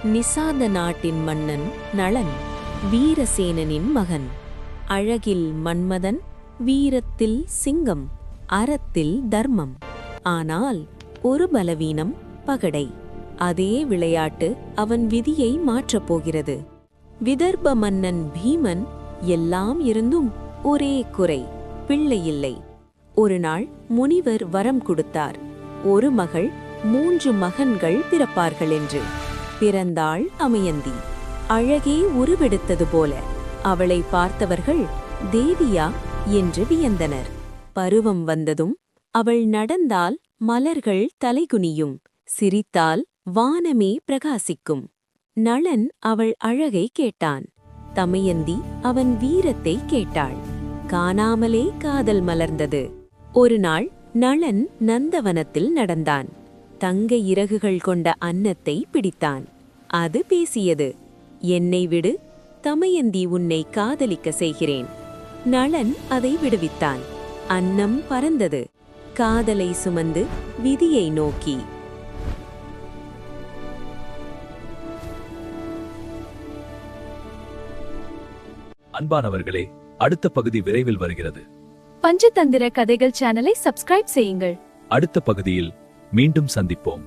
நிசாத நாட்டின் மன்னன் நளன் வீரசேனனின் மகன். அழகில் மன்மதன், வீரத்தில் சிங்கம், அறத்தில் தர்மம். ஆனால் ஒரு பலவீனம், பகடை. அதே விளையாட்டு அவன் விதியை மாற்றப் போகிறது. விதர்ப மன்னன் பீமன் எல்லாம் இருந்தும் ஒரே குறை, பிள்ளையில்லை. ஒரு நாள் முனிவர் வரம் கொடுத்தார், ஒரு மகள் 3 மகன்கள் பிறப்பார்கள் என்று. பிறந்தாள் தமயந்தி. அழகே உருவெடுத்தது போல. அவளை பார்த்தவர்கள் தேவியா என்று வியந்தனர். பருவம் வந்ததும் அவள் நடந்தால் மலர்கள் தலைகுனியும், சிரித்தால் வானமே பிரகாசிக்கும். நளன் அவள் அழகை கேட்டான், தமயந்தி அவன் வீரத்தை கேட்டாள். காணாமலே காதல் மலர்ந்தது. ஒரு நாள் நளன் நந்தவனத்தில் நடந்தான். தங்க இறகுகள் கொண்ட அன்னத்தை பிடித்தான். அது பேசியது, என்னை விடு, தமயந்தி உன்னை காதலிக்க செய்கிறேன். நளன் அதை விடுவித்தான். அன்னம் பறந்தது, காதலை சுமந்து விதியை நோக்கி. அன்பானவர்களே, அடுத்த பகுதி விரைவில் வருகிறது. பஞ்சதந்திர கதைகள் சேனலை சப்ஸ்கிரைப் செய்யுங்கள். அடுத்த பகுதியில் மீண்டும் சந்திப்போம்.